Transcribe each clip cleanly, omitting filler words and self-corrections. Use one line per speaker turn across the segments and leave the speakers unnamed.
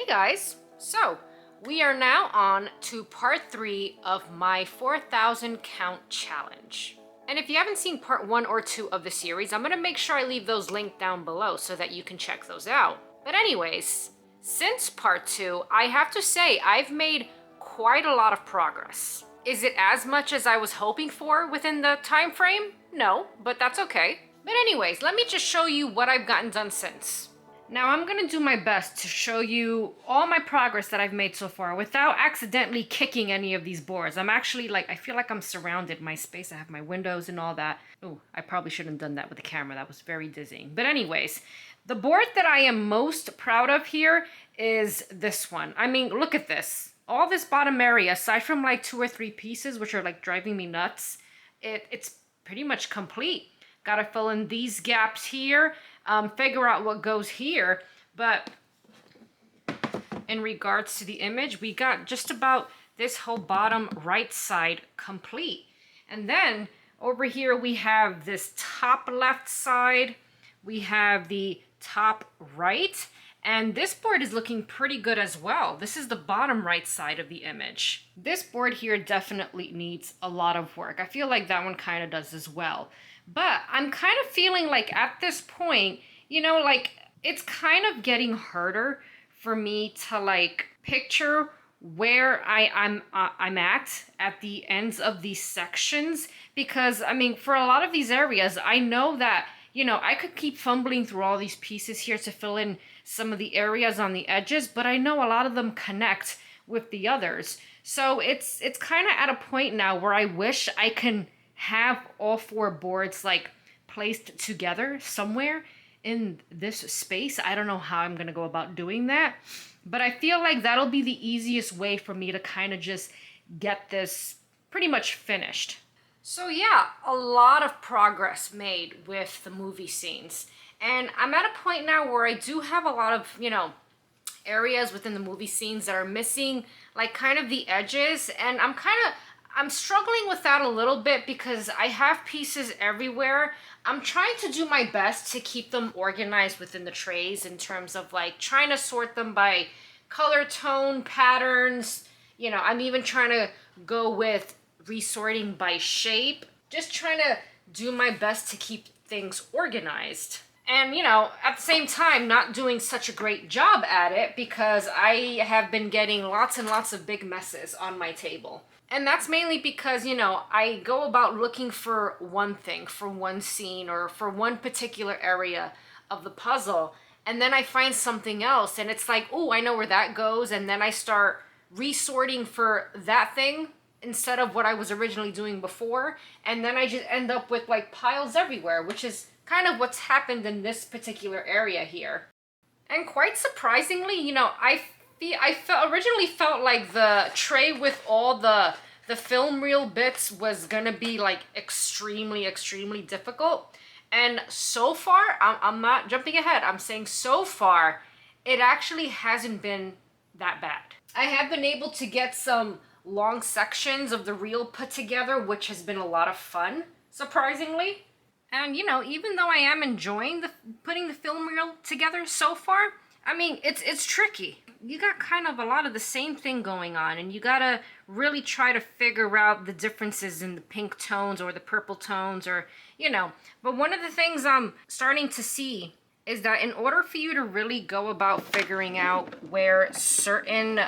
guys, so we are now on to part 3 of my 4,000 count challenge. And if you haven't seen part 1 or 2 of the series, I'm going to make sure I leave those linked down below so that you can check those out. But anyways, since part 2, I have to say I've made quite a lot of progress. Is it as much as I was hoping for within the time frame? No, but that's okay. But anyways, let me just show you what I've gotten done since. Now I'm gonna do my best to show you all my progress that I've made so far without accidentally kicking any of these boards. I'm actually I feel like I'm surrounded, my space, I have my windows and all that. Oh, I probably shouldn't have done that with the camera, that was very dizzying. But anyways, the board that I am most proud of here is this one. I mean, look at this. All this bottom area, aside from like 2 or 3 pieces, which are like driving me nuts, it's pretty much complete. Gotta fill in these gaps here, figure out what goes here. But in regards to the image, we got just about this whole bottom right side complete. And then over here we have this top left side, we have the top right, and this board is looking pretty good as well. This is the bottom right side of the image. This board here definitely needs a lot of work. I feel like that one kind of does as well. But I'm kind of feeling like at this point, you know, like it's kind of getting harder for me to like picture where I'm at the ends of these sections, because I mean, for a lot of these areas, I know that, you know, I could keep fumbling through all these pieces here to fill in some of the areas on the edges, but I know a lot of them connect with the others. So it's kind of at a point now where I wish I can have all 4 boards like placed together somewhere in this space. I don't know how I'm gonna go about doing that, but I feel like that'll be the easiest way for me to kind of just get this pretty much finished. So yeah, a lot of progress made with the movie scenes. And I'm at a point now where I do have a lot of, you know, areas within the movie scenes that are missing like kind of the edges, and I'm struggling with that a little bit because I have pieces everywhere. I'm trying to do my best to keep them organized within the trays in terms of like trying to sort them by color tone, patterns. You know, I'm even trying to go with resorting by shape. Just trying to do my best to keep things organized. And, you know, at the same time, not doing such a great job at it because I have been getting lots and lots of big messes on my table. And that's mainly because, you know, I go about looking for one thing, for one scene, or for one particular area of the puzzle, and then I find something else, and it's like, oh, I know where that goes, and then I start resorting for that thing instead of what I was originally doing before, and then I just end up with, like, piles everywhere, which is kind of what's happened in this particular area here. And quite surprisingly, you know, originally felt like the tray with all the film reel bits was gonna be like extremely difficult. And so far, I'm not jumping ahead, I'm saying so far, it actually hasn't been that bad. I have been able to get some long sections of the reel put together, which has been a lot of fun, surprisingly. And you know, even though I am enjoying putting the film reel together so far, I mean, it's tricky. You got kind of a lot of the same thing going on, and you gotta really try to figure out the differences in the pink tones or the purple tones, or, you know. But one of the things I'm starting to see is that in order for you to really go about figuring out where certain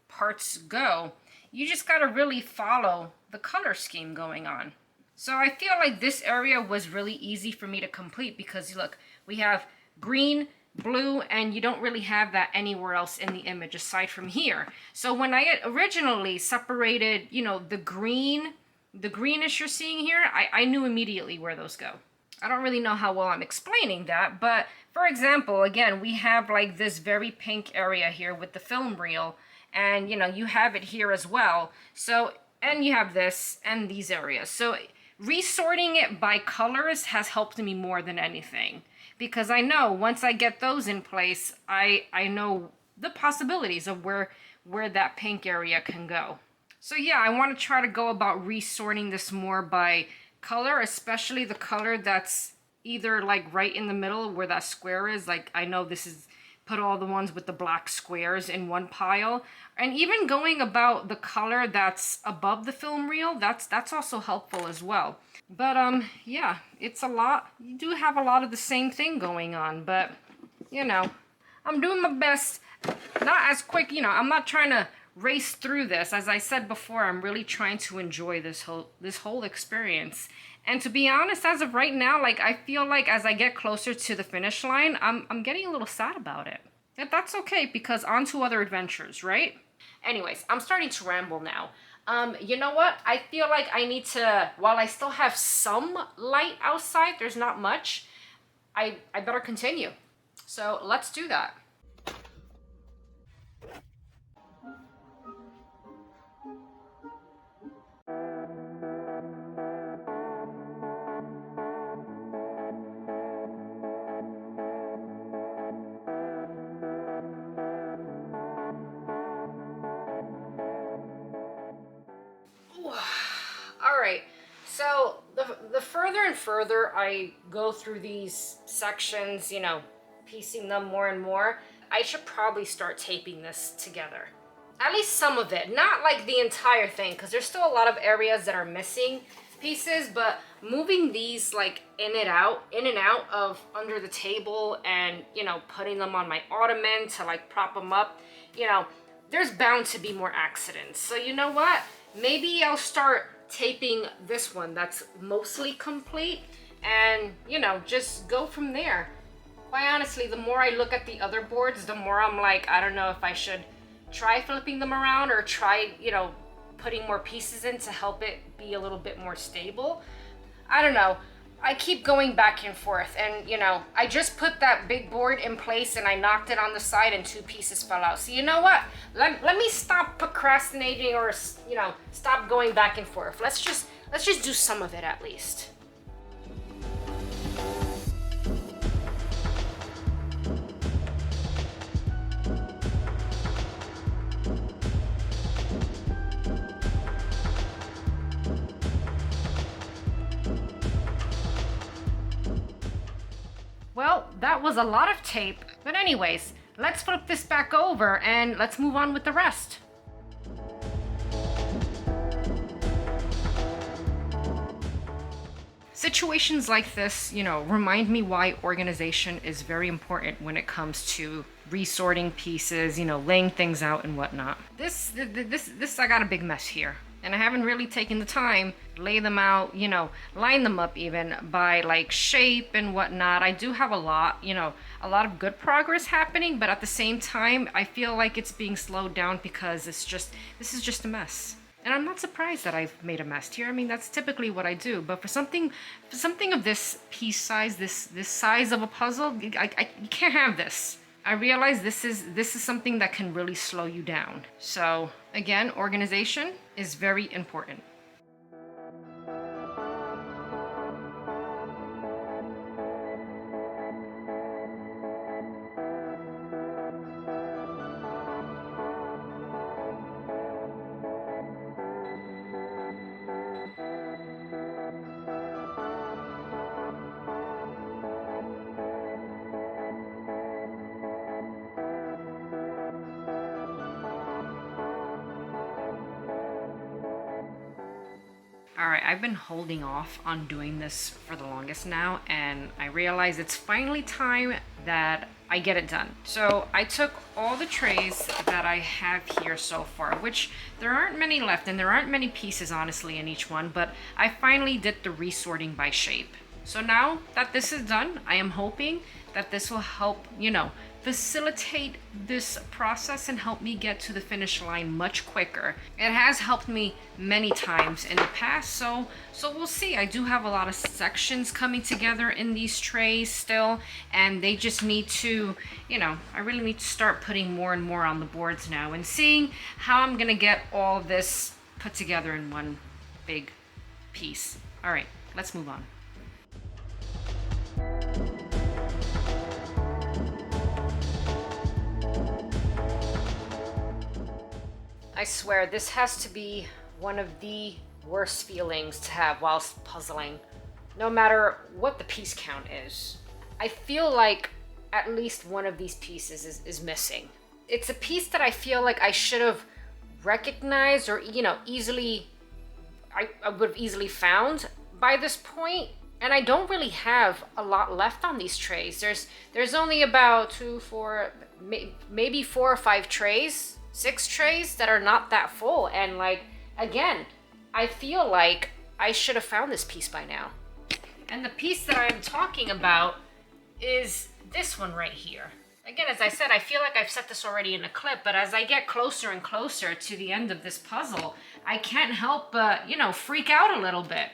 parts go, you just gotta really follow the color scheme going on. So I feel like this area was really easy for me to complete because, look, we have green, blue, and you don't really have that anywhere else in the image aside from here. So when I had originally separated, you know, the greenish you're seeing here, I knew immediately where those go. I don't really know how well I'm explaining that, but for example, again, we have like this very pink area here with the film reel, and you know, you have it here as well. So, and you have this and these areas. So resorting it by colors has helped me more than anything, because I know once I get those in place, I know the possibilities of where that pink area can go. So yeah, I want to try to go about resorting this more by color, especially the color that's either like right in the middle where that square is. Like, I know this is put all the ones with the black squares in one pile. And even going about the color that's above the film reel, that's also helpful as well. But yeah, it's a lot. You do have a lot of the same thing going on, but you know, I'm doing my best. Not as quick, you know, I'm not trying to race through this. As I said before, I'm really trying to enjoy this whole experience. And to be honest, as of right now, like, I feel like as I get closer to the finish line, I'm getting a little sad about it. But that's okay, because on to other adventures, right? Anyways, I'm starting to ramble now. You know what? I feel like I need to, while I still have some light outside, there's not much, I better continue. So let's do that. All right, so the further and further I go through these sections, you know, piecing them more and more, I should probably start taping this together. At least some of it, not like the entire thing, because there's still a lot of areas that are missing pieces, but moving these like in and out of under the table, and, you know, putting them on my ottoman to like prop them up, you know, there's bound to be more accidents. So you know what? Maybe I'll start taping this one that's mostly complete and, you know, just go from there. Quite honestly, the more I look at the other boards, the more I'm like, I don't know if I should try flipping them around or try, you know, putting more pieces in to help it be a little bit more stable. I don't know. I keep going back and forth, and, you know, I just put that big board in place and I knocked it on the side and 2 pieces fell out. So you know what? Let me stop procrastinating, or, you know, stop going back and forth. Let's just do some of it at least. Well, that was a lot of tape. But anyways, let's flip this back over and let's move on with the rest. Situations like this, you know, remind me why organization is very important when it comes to resorting pieces, you know, laying things out and whatnot. This, I got a big mess here. And I haven't really taken the time to lay them out, you know, line them up even by like shape and whatnot. I do have a lot, you know, a lot of good progress happening, but at the same time, I feel like it's being slowed down because this is just a mess. And I'm not surprised that I've made a mess here. I mean, that's typically what I do. But for something of this piece size, this size of a puzzle, you can't have this. I realize this is something that can really slow you down. So again, organization is very important. Alright, I've been holding off on doing this for the longest now, and I realize it's finally time that I get it done. So I took all the trays that I have here so far, which there aren't many left, and there aren't many pieces honestly in each one, but I finally did the resorting by shape. So now that this is done, I am hoping that this will help, you know, facilitate this process and help me get to the finish line much quicker. It has helped me many times in the past, so we'll see. I do have a lot of sections coming together in these trays still, and they just need to, you know, I really need to start putting more and more on the boards now and seeing how I'm gonna get all this put together in one big piece. All right, let's move on. I swear, this has to be one of the worst feelings to have whilst puzzling, no matter what the piece count is. I feel like at least one of these pieces is missing. It's a piece that I feel like I should have recognized, or easily, I would have easily found by this point. And I don't really have a lot left on these trays. There's only about 2, 4, maybe 4 or 5 trays, 6 trays that are not that full. And like, again, I feel like I should have found this piece by now. And the piece that I'm talking about is this one right here. Again, as I said, I feel like I've said this already in a clip, but as I get closer and closer to the end of this puzzle, I can't help but, freak out a little bit.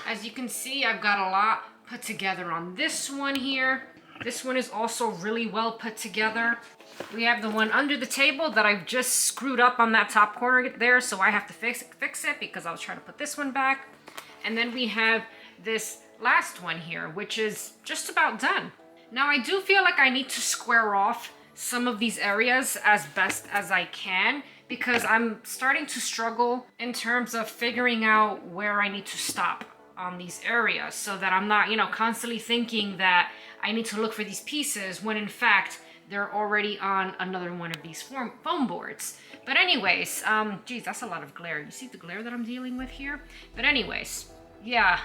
As you can see, I've got a lot put together on this one here. This one is also really well put together. We have the one under the table that I've just screwed up on that top corner there, so I have to fix it because I was trying to put this one back. And then we have this last one here, which is just about done. Now, I do feel like I need to square off some of these areas as best as I can, because I'm starting to struggle in terms of figuring out where I need to stop on these areas, so that I'm not, constantly thinking that I need to look for these pieces when in fact they're already on another one of these foam boards. But anyways, geez, that's a lot of glare. You see the glare that I'm dealing with here? But anyways, yeah,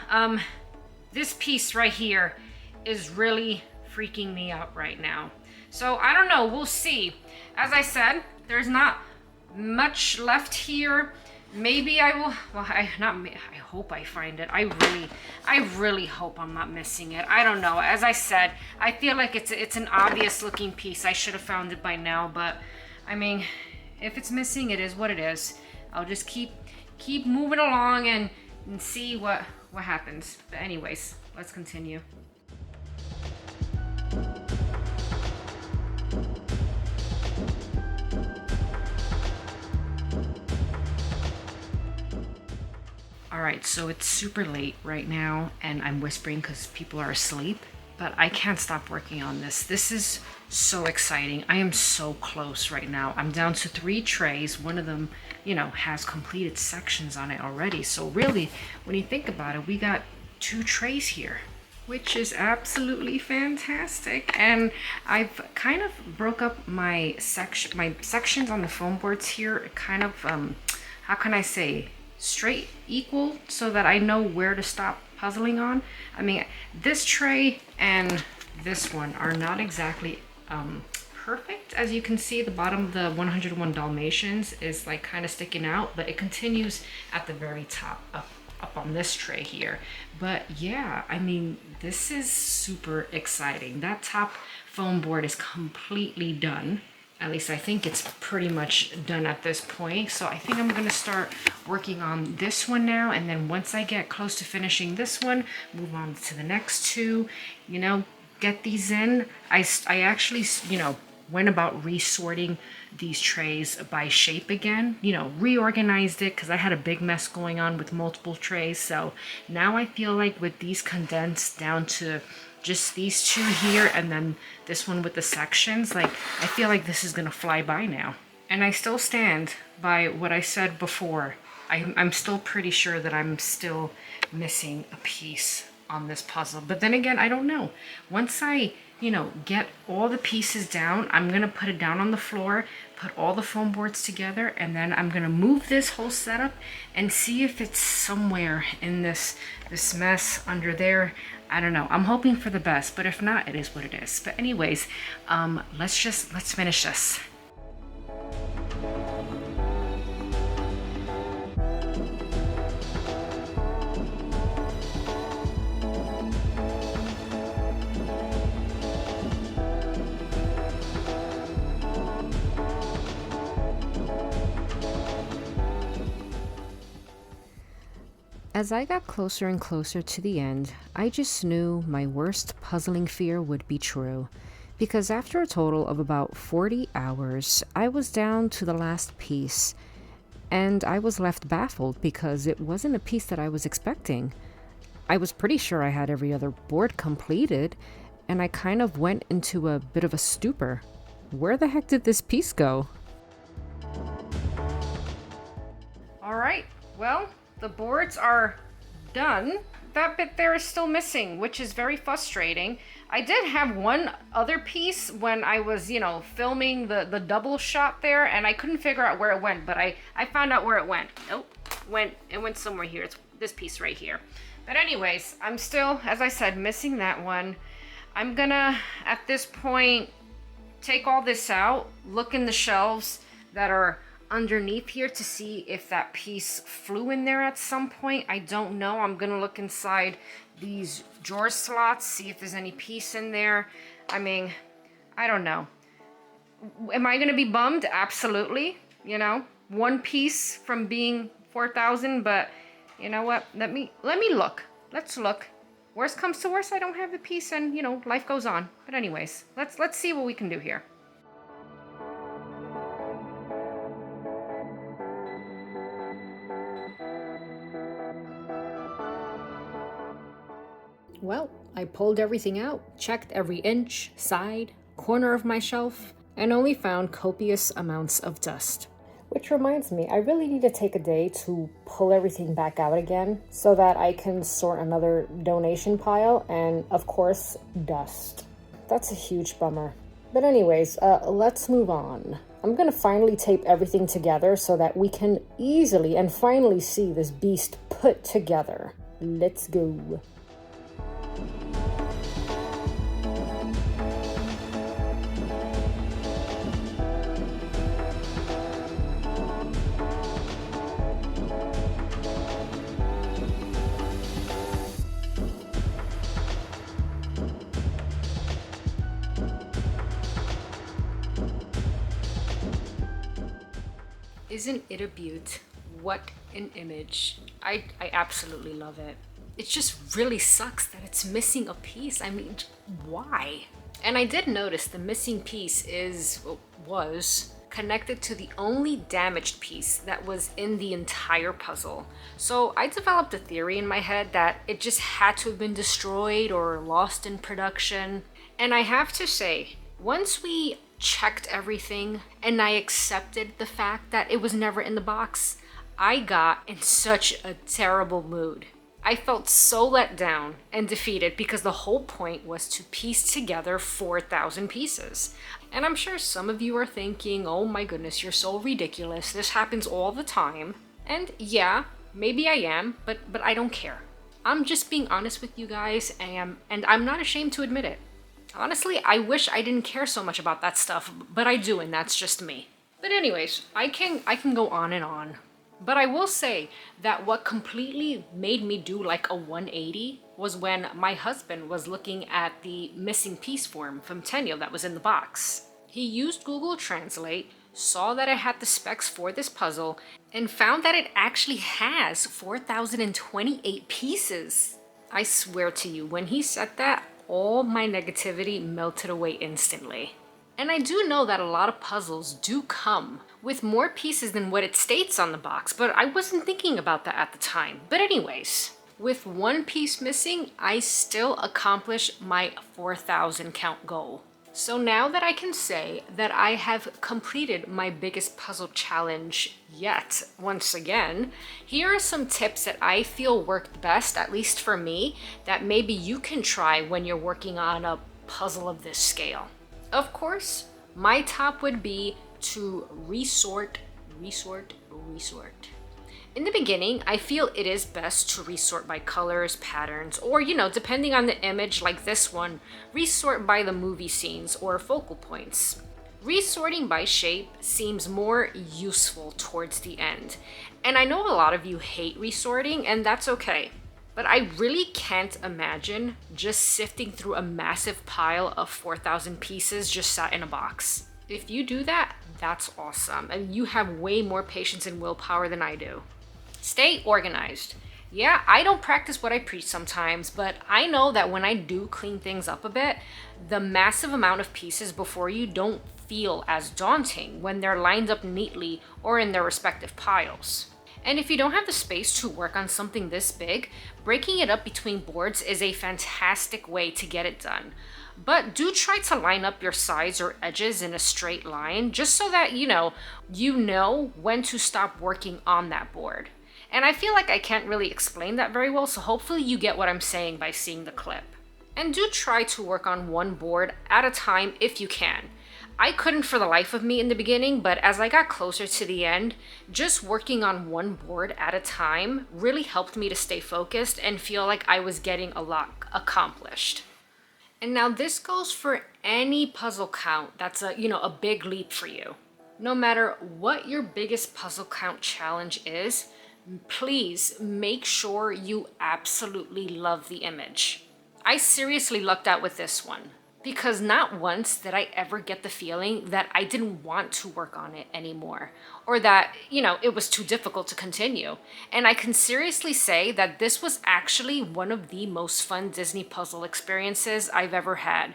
this piece right here is really freaking me out right now. So I don't know, we'll see. As I said, there's not much left here. Maybe I will, well, I hope I find it. I really hope I'm not missing it. I don't know. As I said, I feel like it's an obvious looking piece. I should have found it by now, but I mean, if it's missing, it is what it is. I'll just keep moving along and see what happens. But anyways, let's continue. All right, so it's super late right now and I'm whispering because people are asleep, but I can't stop working on this. This is so exciting. I am so close right now. I'm down to 3 trays. One of them, has completed sections on it already. So really, when you think about it, we got 2 trays here, which is absolutely fantastic. And I've kind of broke up my sections on the foam boards here, kind of, how can I say, straight equal, so that I know where to stop puzzling on. I mean, this tray and this one are not exactly perfect. As you can see, the bottom of the 101 Dalmatians is like kind of sticking out, but it continues at the very top up on this tray here. But yeah, I mean, this is super exciting. That top foam board is completely done. At least I think it's pretty much done at this point. So I think I'm gonna start working on this one now. And then once I get close to finishing this one, move on to the next 2, get these in. I actually, went about resorting these trays by shape again, reorganized it because I had a big mess going on with multiple trays. So now I feel like with these condensed down to just these 2 here and then this one with the sections, like I feel like this is gonna fly by now. And I still stand by what I said before. I'm still pretty sure that I'm still missing a piece on this puzzle. But then again, I don't know. Once I, get all the pieces down, I'm gonna put it down on the floor, put all the foam boards together, and then I'm gonna move this whole setup and see if it's somewhere in this mess under there. I don't know. I'm hoping for the best, but if not, it is what it is. But anyways, let's finish this.
As I got closer and closer to the end, I just knew my worst puzzling fear would be true, because after a total of about 40 hours, I was down to the last piece, and I was left baffled because it wasn't a piece that I was expecting. I was pretty sure I had every other board completed, and I kind of went into a bit of a stupor. Where the heck did this piece go?
All right, well, the boards are done. That bit there is still missing, which is very frustrating. I did have one other piece when I was, filming the double shot there, and I couldn't figure out where it went, but I found out where it went. Nope, it went somewhere here. It's this piece right here. But anyways, I'm still, as I said, missing that one. I'm gonna, at this point, take all this out, look in the shelves that are underneath here to see if that piece flew in there at some point. I don't know. I'm gonna look inside these drawer slots, see if there's any piece in there. I mean, I don't know. Am I gonna be bummed? Absolutely. One piece from being 4,000, but you know what? Let me look. Let's look. Worst comes to worst, I don't have the piece, and life goes on. But anyways, let's see what we can do here. Well, I pulled everything out, checked every inch, side, corner of my shelf, and only found copious amounts of dust. Which reminds me, I really need to take a day to pull everything back out again so that I can sort another donation pile and, of course, dust. That's a huge bummer. But anyways, let's move on. I'm gonna finally tape everything together so that we can easily and finally see this beast put together. Let's go. Isn't it a beaut? What an image. I absolutely love it. It just really sucks that it's missing a piece. I mean, why? And I did notice the missing piece was connected to the only damaged piece that was in the entire puzzle. So I developed a theory in my head that it just had to have been destroyed or lost in production. And I have to say, once we checked everything and I accepted the fact that it was never in the box, I got in such a terrible mood. I felt so let down and defeated because the whole point was to piece together 4,000 pieces. And I'm sure some of you are thinking, oh my goodness, you're so ridiculous. This happens all the time. And yeah, maybe I am, but I don't care. I'm just being honest with you guys, and I'm not ashamed to admit it. Honestly, I wish I didn't care so much about that stuff, but I do, and that's just me. But anyways, I can go on and on. But I will say that what completely made me do like a 180 was when my husband was looking at the missing piece form from Tenyo that was in the box. He used Google Translate, saw that it had the specs for this puzzle, and found that it actually has 4,028 pieces. I swear to you, when he said that, all my negativity melted away instantly. And I do know that a lot of puzzles do come with more pieces than what it states on the box, but I wasn't thinking about that at the time. But anyways, with one piece missing, I still accomplished my 4,000 count goal. So now that I can say that I have completed my biggest puzzle challenge yet, once again, here are some tips that I feel worked best, at least for me, that maybe you can try when you're working on a puzzle of this scale. Of course, my top would be to resort. In the beginning, I feel it is best to resort by colors, patterns, or, depending on the image like this one, resort by the movie scenes or focal points. Resorting by shape seems more useful towards the end. And I know a lot of you hate resorting, and that's okay. But I really can't imagine just sifting through a massive pile of 4,000 pieces just sat in a box. If you do that, that's awesome, and you have way more patience and willpower than I do. Stay organized. Yeah, I don't practice what I preach sometimes, but I know that when I do clean things up a bit, the massive amount of pieces before you don't feel as daunting when they're lined up neatly or in their respective piles. And if you don't have the space to work on something this big, breaking it up between boards is a fantastic way to get it done. But do try to line up your sides or edges in a straight line, just so that you know when to stop working on that board. And I feel like I can't really explain that very well, so hopefully you get what I'm saying by seeing the clip. And do try to work on one board at a time if you can. I couldn't for the life of me in the beginning, but as I got closer to the end, just working on one board at a time really helped me to stay focused and feel like I was getting a lot accomplished. And now this goes for any puzzle count that's a big leap for you. No matter what your biggest puzzle count challenge is, please make sure you absolutely love the image. I seriously lucked out with this one because not once did I ever get the feeling that I didn't want to work on it anymore or that, it was too difficult to continue. And I can seriously say that this was actually one of the most fun Disney puzzle experiences I've ever had,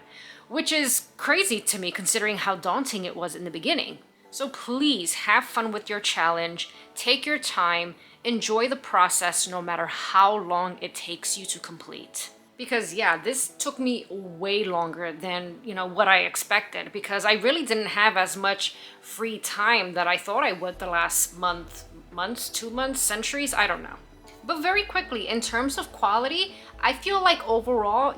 which is crazy to me considering how daunting it was in the beginning. So please have fun with your challenge, take your time, enjoy the process no matter how long it takes you to complete. Because yeah, this took me way longer than, what I expected because I really didn't have as much free time that I thought I would the last months, 2 months, centuries, I don't know. But very quickly, in terms of quality, I feel like overall,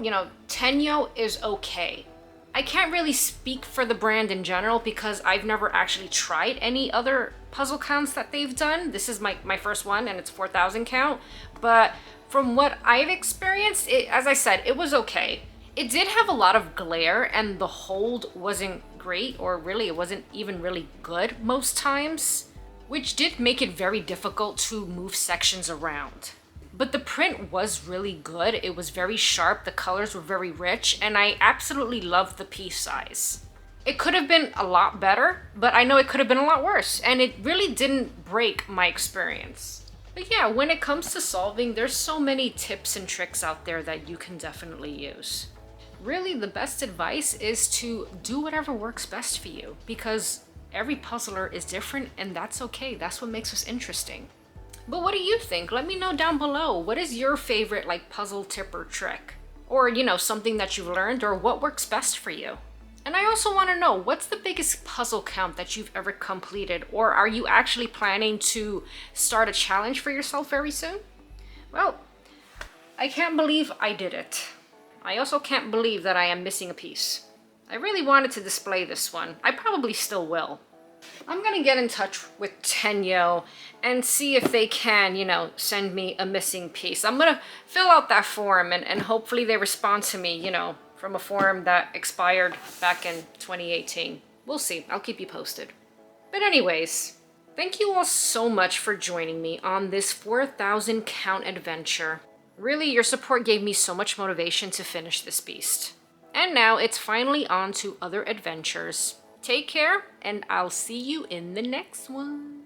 Tenyo is okay. I can't really speak for the brand in general because I've never actually tried any other puzzle counts that they've done. This is my first one and it's 4,000 count. But from what I've experienced, as I said, it was okay. It did have a lot of glare and the hold wasn't great, or really it wasn't even really good most times, which did make it very difficult to move sections around. But the print was really good. It was very sharp, the colors were very rich, and I absolutely loved the piece size. It could have been a lot better, but I know it could have been a lot worse, and it really didn't break my experience. But yeah, when it comes to solving, there's so many tips and tricks out there that you can definitely use. Really, the best advice is to do whatever works best for you, because every puzzler is different, and that's okay. That's what makes us interesting. But what do you think? Let me know down below. What is your favorite puzzle tip or trick? Or, something that you've learned, or what works best for you? And I also want to know, what's the biggest puzzle count that you've ever completed? Or are you actually planning to start a challenge for yourself very soon? Well, I can't believe I did it. I also can't believe that I am missing a piece. I really wanted to display this one. I probably still will. I'm gonna get in touch with Tenyo and see if they can, send me a missing piece. I'm gonna fill out that form and hopefully they respond to me, from a form that expired back in 2018. We'll see. I'll keep you posted. But anyways, thank you all so much for joining me on this 4,000 count adventure. Really, your support gave me so much motivation to finish this beast. And now it's finally on to other adventures. Take care, and I'll see you in the next one.